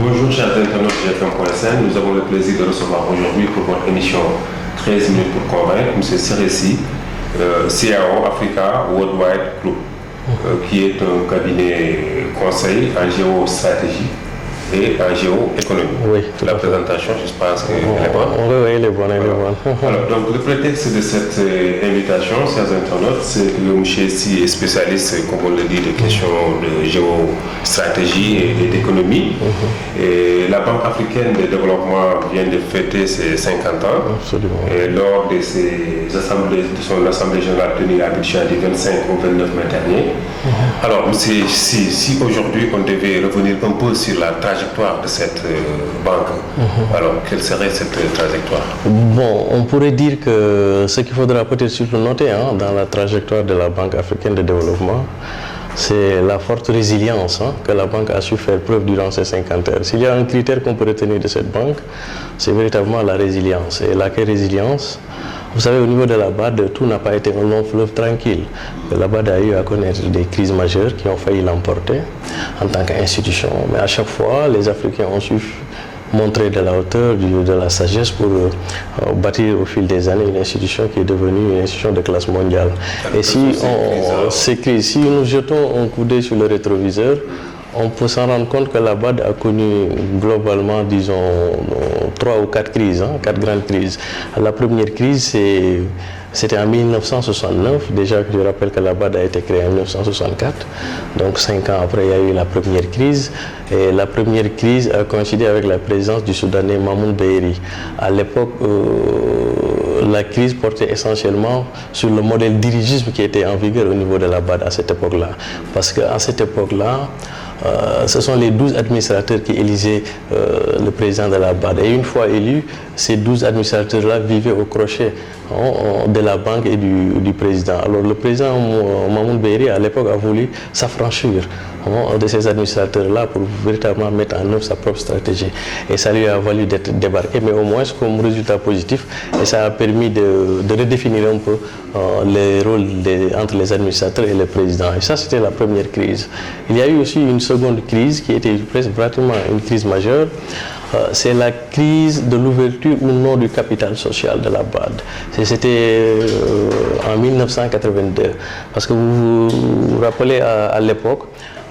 Bonjour chers internautes de GFM.sn, nous avons le plaisir de recevoir aujourd'hui pour votre émission 13 minutes pour convaincre M. Seressi, CAO Africa Worldwide Group, qui est un cabinet conseil en géostratégie et en géoéconomie. Oui, la présentation, je pense qu'elle est bonne. Oui, elle est bonne, elle est bonne. Alors, donc, le prétexte de cette invitation, chers internautes, c'est que M. Si est spécialiste, comme on le dit, de questions de géostratégie et d'économie. Et la Banque africaine de développement vient de fêter ses 50 ans. Absolument. Et lors de son assemblée générale tenue à Abidjan du 25 au 29 mai dernier. Alors, si aujourd'hui on devait revenir un peu sur la trajectoire de cette banque, alors quelle serait cette trajectoire? Bon, on pourrait dire que ce qu'il faudra peut-être surtout noter dans la trajectoire de la Banque africaine de développement, c'est la forte résilience que la banque a su faire preuve durant ces 50 heures. S'il y a un critère qu'on peut retenir de cette banque, c'est véritablement la résilience. Et laquelle résilience? Vous savez, au niveau de la BAD, tout n'a pas été un long fleuve tranquille. La BAD a eu à connaître des crises majeures qui ont failli l'emporter en tant qu'institution. Mais à chaque fois, les Africains ont su montrer de la hauteur, de la sagesse pour bâtir au fil des années une institution qui est devenue une institution de classe mondiale. Et si nous jetons un coup d'œil sur le rétroviseur, on peut s'en rendre compte que la BAD a connu globalement, disons, 3 ou 4 crises, 4 grandes crises. La première crise, c'était en 1969, déjà je rappelle que la BAD a été créée en 1964, donc 5 ans après il y a eu la première crise, et la première crise a coïncidé avec la présence du Soudanais Mamoun Beïri. À l'époque, la crise portait essentiellement sur le modèle dirigisme qui était en vigueur au niveau de la BAD à cette époque-là, parce qu'à cette époque-là, ce sont les 12 administrateurs qui élisaient le président de la BAD. Et une fois élus, ces 12 administrateurs-là vivaient au crochet de la banque et du président. Alors le président Mamoun Beïri, à l'époque, a voulu s'affranchir de ces administrateurs-là pour véritablement mettre en œuvre sa propre stratégie. Et ça lui a valu d'être débarqué, mais au moins comme résultat positif, et ça a permis de redéfinir un peu les rôles entre les administrateurs et le président. Et ça, c'était la première crise. Il y a eu aussi une seconde crise qui était presque pratiquement une crise majeure. C'est la crise de l'ouverture ou non du capital social de la BAD. C'était en 1982. Parce que vous vous rappelez à l'époque,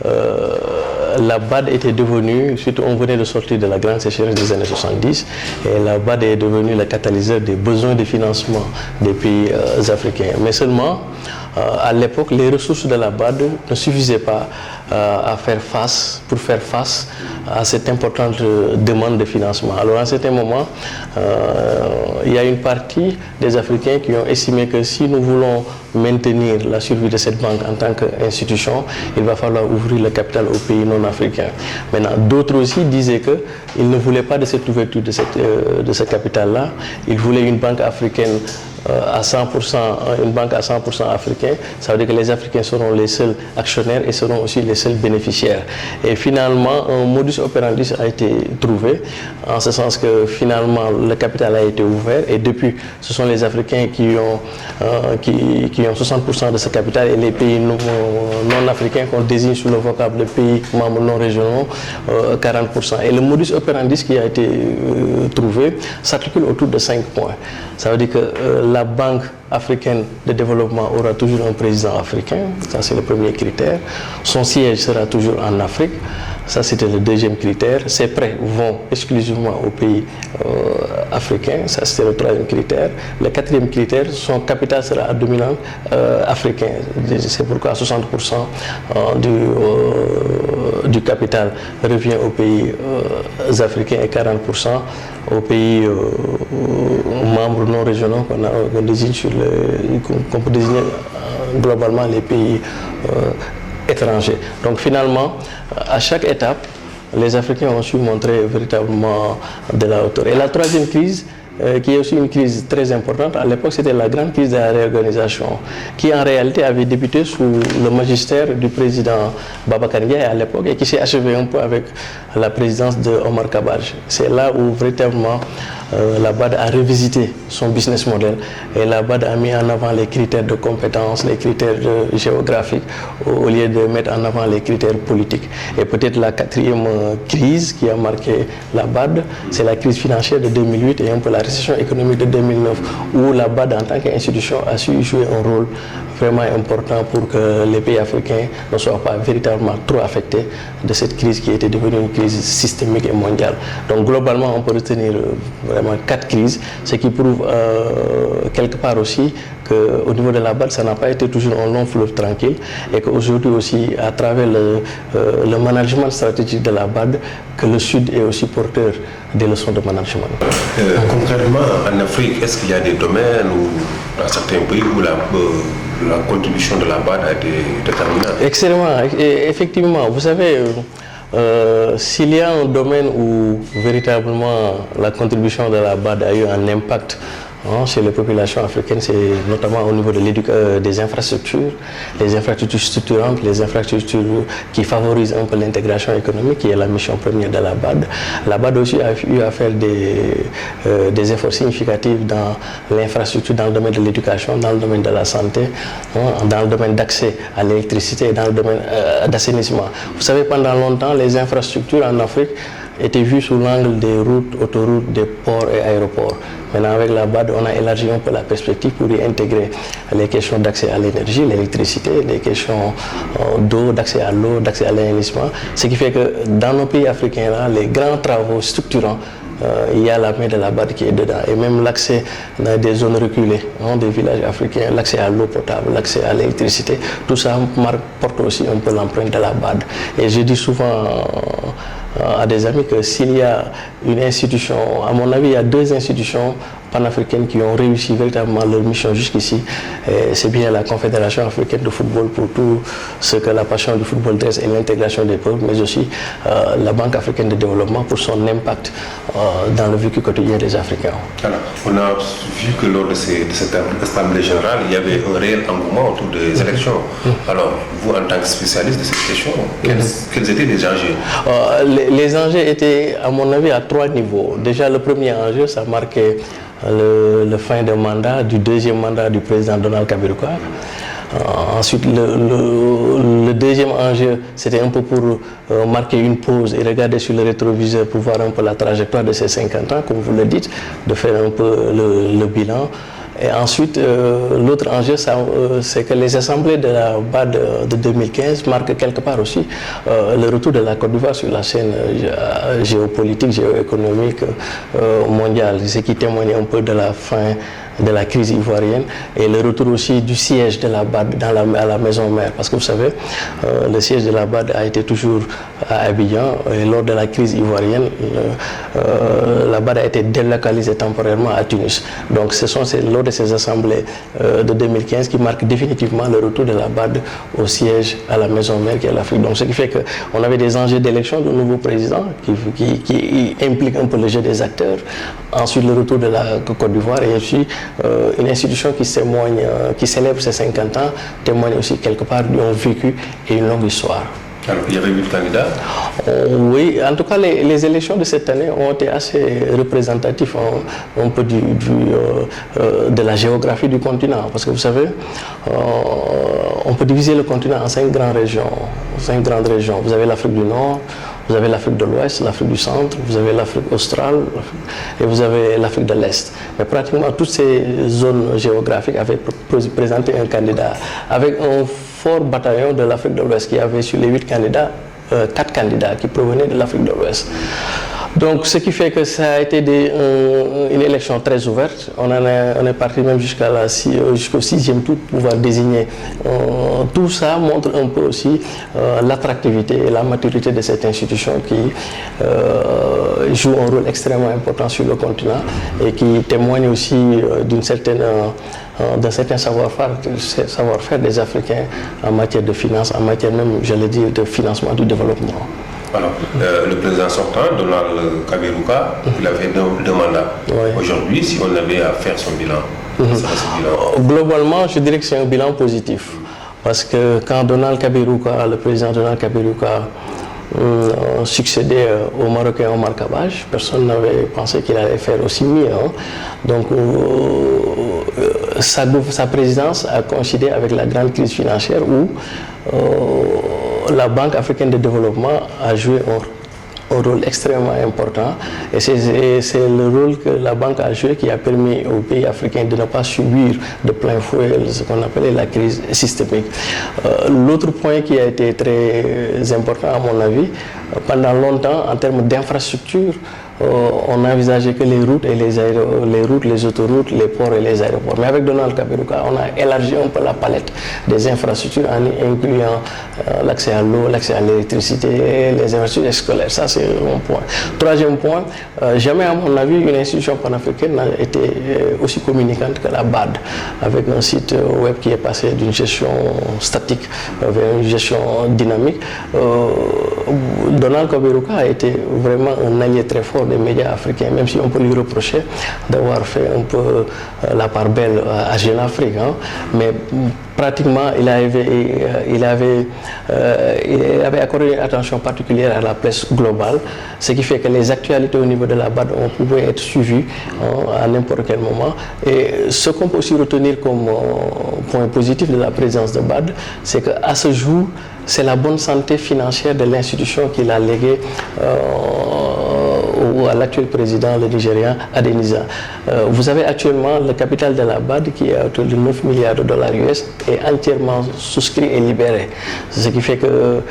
la BAD était devenue, surtout on venait de sortir de la grande sécheresse des années 70, et la BAD est devenue le catalyseur des besoins de financement des pays africains. Mais seulement, à l'époque, les ressources de la BAD ne suffisaient pas pour faire face à cette importante demande de financement. Alors à un certain moment, il y a une partie des Africains qui ont estimé que si nous voulons maintenir la survie de cette banque en tant qu'institution, il va falloir ouvrir le capital aux pays non africains. Maintenant, d'autres aussi disaient qu'ils ne voulaient pas de cette ouverture de ce capital-là. Ils voulaient une banque africaine à 100%, une banque à 100% africain. Ça veut dire que les Africains seront les seuls actionnaires et seront aussi les seuls bénéficiaires. Et finalement, un modus operandi a été trouvé, en ce sens que finalement le capital a été ouvert et depuis, ce sont les Africains qui ont 60% de ce capital et les pays non africains qu'on désigne sous le vocable pays membres non régionaux, 40%. Et le modus operandi qui a été trouvé s'articule autour de 5 points. Ça veut dire que la Banque africaine de développement aura toujours un président africain, ça c'est le premier critère. Son siège sera toujours en Afrique, ça c'était le deuxième critère. Ses prêts vont exclusivement aux pays africains, ça c'était le troisième critère. Le quatrième critère, son capital sera à dominante africain, c'est pourquoi 60% du capital revient aux pays africains et 40% aux pays membres non régionaux qu'on désigne qu'on peut désigner globalement les pays étrangers. Donc finalement, à chaque étape, les Africains ont su montrer véritablement de la hauteur. Et la troisième crise, qui est aussi une crise très importante. À l'époque, c'était la grande crise de la réorganisation, qui en réalité avait débuté sous le magistère du président Babacar Ndiaye à l'époque et qui s'est achevée un peu avec la présidence de Omar Kabaj. C'est là où véritablement la BAD a revisité son business model et la BAD a mis en avant les critères de compétences, les critères géographiques, au lieu de mettre en avant les critères politiques. Et peut-être la quatrième crise qui a marqué la BAD, c'est la crise financière de 2008 et un peu la récession économique de 2009, où la BAD en tant qu'institution a su jouer un rôle vraiment important pour que les pays africains ne soient pas véritablement trop affectés de cette crise qui était devenue une crise systémique et mondiale. Donc globalement, on peut retenir vraiment 4 crises, ce qui prouve quelque part aussi qu'au niveau de la BAD, ça n'a pas été toujours un long fleuve tranquille et qu'aujourd'hui aussi, à travers le management stratégique de la BAD, que le Sud est aussi porteur des leçons de management. Concrètement, en Afrique, est-ce qu'il y a des domaines ou dans certains pays où la contribution de la BAD a été déterminante? Extrêmement. Et effectivement, vous savez, s'il y a un domaine où véritablement la contribution de la BAD a eu un impact chez les populations africaines, c'est notamment au niveau de des infrastructures, les infrastructures structurantes, les infrastructures qui favorisent un peu l'intégration économique, qui est la mission première de la BAD. La BAD aussi a eu à faire des efforts significatifs dans l'infrastructure, dans le domaine de l'éducation, dans le domaine de la santé, dans le domaine d'accès à l'électricité et dans le domaine d'assainissement. Vous savez, pendant longtemps, les infrastructures en Afrique étaient vues sous l'angle des routes, autoroutes, des ports et aéroports. Maintenant, avec la BAD, on a élargi un peu la perspective pour y intégrer les questions d'accès à l'énergie, l'électricité, les questions d'eau, d'accès à l'eau, d'accès à l'assainissement. Ce qui fait que dans nos pays africains, là, les grands travaux structurants, il y a la main de la BAD qui est dedans. Et même l'accès dans des zones reculées, des villages africains, l'accès à l'eau potable, l'accès à l'électricité, tout ça porte aussi un peu l'empreinte de la BAD. Et je dis souvent à des amis que s'il y a une institution, à mon avis, il y a 2 institutions panafricaines qui ont réussi véritablement leur mission jusqu'ici. C'est bien la Confédération africaine de football pour tout ce que la passion du football dresse et l'intégration des peuples, mais aussi la Banque africaine de développement pour son impact dans le vécu quotidien des Africains. Alors, on a vu que lors de cette assemblée générale, il y avait un réel engouement autour des élections. Alors, vous, en tant que spécialiste de cette question, quels étaient les enjeux? Les enjeux étaient, à mon avis, à 3 niveaux. Déjà, le premier enjeu, ça marquait le fin de mandat, du deuxième mandat du président Donald Kabirou. Ensuite, le deuxième enjeu, c'était un peu pour marquer une pause et regarder sur le rétroviseur pour voir un peu la trajectoire de ces 50 ans, comme vous le dites, de faire un peu le bilan. Et ensuite, l'autre enjeu, c'est que les assemblées de la BAD de 2015 marquent quelque part aussi le retour de la Côte d'Ivoire sur la scène géopolitique, géoéconomique mondiale, ce qui témoigne un peu de la fin de la crise ivoirienne et le retour aussi du siège de la BAD à la maison mère. Parce que vous savez, le siège de la BAD a été toujours à Abidjan et lors de la crise ivoirienne, la BAD a été délocalisée temporairement à Tunis. Donc ce sont lors de ces assemblées de 2015 qui marquent définitivement le retour de la BAD au siège à la maison mère qui est l'Afrique. Donc ce qui fait qu'on avait des enjeux d'élection de nouveau président qui impliquent un peu le jeu des acteurs. Ensuite le retour de la Côte d'Ivoire et aussi une institution qui célèbre ses 50 ans, témoigne aussi quelque part d'un vécu et une longue histoire. Alors, il y avait 8 candidats? Oui, en tout cas, les élections de cette année ont été assez représentatives un peu de la géographie du continent. Parce que vous savez, on peut diviser le continent en 5 grandes régions. 5 grandes régions. Vous avez l'Afrique du Nord, vous avez l'Afrique de l'Ouest, l'Afrique du Centre, vous avez l'Afrique australe et vous avez l'Afrique de l'Est. Mais pratiquement toutes ces zones géographiques avaient présenté un candidat avec un fort bataillon de l'Afrique de l'Ouest qui avait sur les 8 candidats, 4 candidats qui provenaient de l'Afrique de l'Ouest. Donc ce qui fait que ça a été une élection très ouverte. On est parti même jusqu'au 6e tour pour pouvoir désigner. Tout ça montre un peu aussi l'attractivité et la maturité de cette institution qui joue un rôle extrêmement important sur le continent et qui témoigne aussi d'un certain savoir-faire des Africains en matière de finance, en matière même, j'allais dire, de financement du développement. Alors, le président sortant, Donald Kaberuka, il avait deux mandats. Oui. Aujourd'hui, si on avait à faire son bilan, ça serait ce bilan. Globalement, je dirais que c'est un bilan positif. Parce que quand le président Donald Kaberuka succédait au Marocain Omar Kabaj, personne n'avait pensé qu'il allait faire aussi mieux. Hein. Donc, sa présidence a coïncidé avec la grande crise financière où la Banque africaine de développement a joué un rôle extrêmement important et c'est le rôle que la banque a joué qui a permis aux pays africains de ne pas subir de plein fouet ce qu'on appelait la crise systémique. L'autre point qui a été très important à mon avis, pendant longtemps en termes d'infrastructure, on envisageait que les routes et les autoroutes, les ports et les aéroports. Mais avec Donald Kaberuka, on a élargi un peu la palette des infrastructures en incluant l'accès à l'eau, l'accès à l'électricité et les infrastructures scolaires. Ça, c'est un point. Troisième point, jamais à mon avis, une institution panafricaine n'a été aussi communicante que la BAD, avec un site web qui est passé d'une gestion statique vers une gestion dynamique. Donald Kaberuka a été vraiment un allié très fort des médias africains, même si on peut lui reprocher d'avoir fait un peu la part belle à Jeune Afrique. Hein. Mais pratiquement, il avait accordé une attention particulière à la presse globale, ce qui fait que les actualités au niveau de la BAD pouvaient être suivies à n'importe quel moment. Et ce qu'on peut aussi retenir comme point positif de la présence de BAD, c'est qu'à ce jour, c'est la bonne santé financière de l'institution qu'il a léguée à l'actuel président, le Nigérian, Adeniza. Vous avez actuellement le capital de la BAD qui est autour de 9 milliards de dollars US et entièrement souscrit et libéré. Ce qui fait que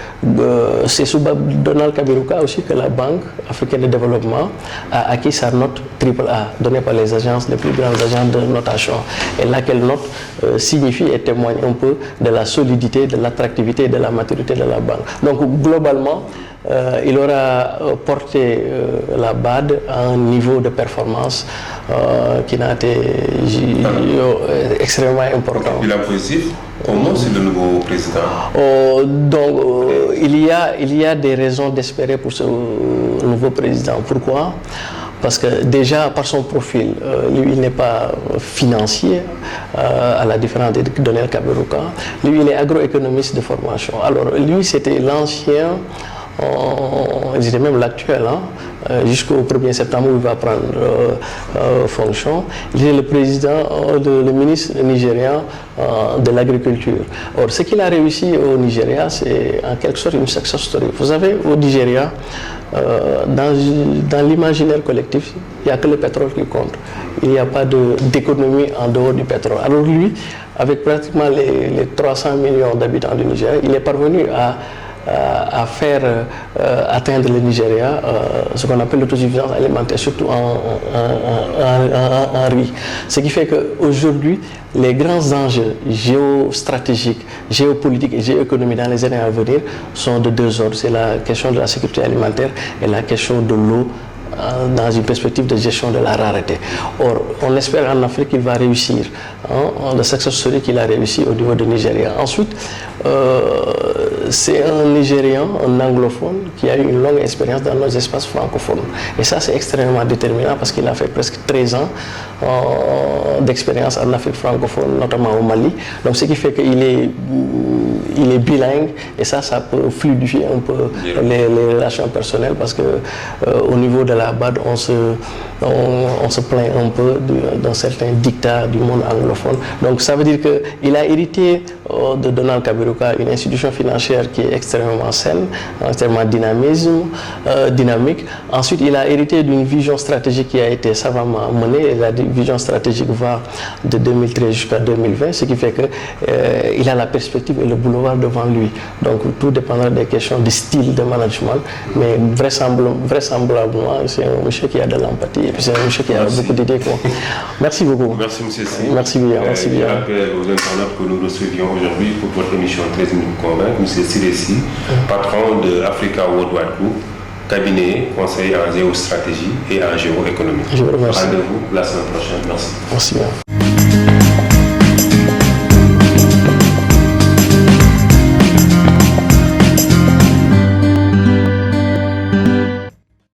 c'est sous Donald Kaberuka aussi que la Banque africaine de développement a acquis sa note AAA, donnée par les plus grandes agences de notation. Et laquelle note signifie et témoigne un peu de la solidité, de l'attractivité et de la maturité de la banque. Donc globalement, il aura porté la BAD à un niveau de performance qui n'a été extrêmement important. Bilan positif, comment c'est le nouveau président? Il y a des raisons d'espérer pour ce nouveau président. Pourquoi? Parce que déjà, par son profil, lui, il n'est pas financier, à la différence de Donald Kaberuka. Lui, il est agroéconomiste de formation. Alors, lui, c'était l'ancien, je dirais même l'actuel, hein, jusqu'au 1er septembre où il va prendre fonction. Il est le ministre nigérian de l'agriculture. Or, ce qu'il a réussi au Nigeria, c'est en quelque sorte une success story. Vous savez, au Nigeria, dans l'imaginaire collectif, il n'y a que le pétrole qui compte. Il n'y a pas d'économie en dehors du pétrole. Alors lui, avec pratiquement les 300 millions d'habitants du Nigeria, il est parvenu à faire atteindre le Nigeria ce qu'on appelle l'autosuffisance alimentaire, surtout en riz. Ce qui fait qu'aujourd'hui, les grands enjeux géostratégiques, géopolitiques et géoéconomiques dans les années à venir sont de deux ordres. C'est la question de la sécurité alimentaire et la question de l'eau dans une perspective de gestion de la rareté. Or, on espère en Afrique qu'il va réussir. Le success story qu'il a réussi au niveau du Nigeria. Ensuite, c'est un Nigérian, un anglophone, qui a eu une longue expérience dans nos espaces francophones. Et ça, c'est extrêmement déterminant parce qu'il a fait presque 13 ans d'expérience en Afrique francophone, notamment au Mali. Donc, ce qui fait qu'il est bilingue et ça peut fluidifier un peu les relations personnelles parce que au niveau de la BAD, on se plaint un peu d'un certain dictat du monde anglophone. Donc ça veut dire qu'il a hérité de Donald Kaberuka une institution financière qui est extrêmement saine, extrêmement dynamique. Ensuite, il a hérité d'une vision stratégique qui a été savamment menée. Et la vision stratégique va de 2013 jusqu'à 2020, ce qui fait qu'il a la perspective et le boulevard devant lui. Donc tout dépendra des questions de style de management, mais vraisemblablement, c'est un monsieur qui a de l'empathie et puis c'est un monsieur qui a beaucoup d'idées. Merci beaucoup. Merci, monsieur Si. Merci bien. Merci bien. Je rappelle aux internautes que nous recevions aujourd'hui pour votre émission 13 minutes convaincre, monsieur Siresi, patron de Africa Worldwide Group, cabinet conseil en géostratégie et en géoéconomie. Je vous remercie. Rendez-vous la semaine prochaine. Merci. Merci bien.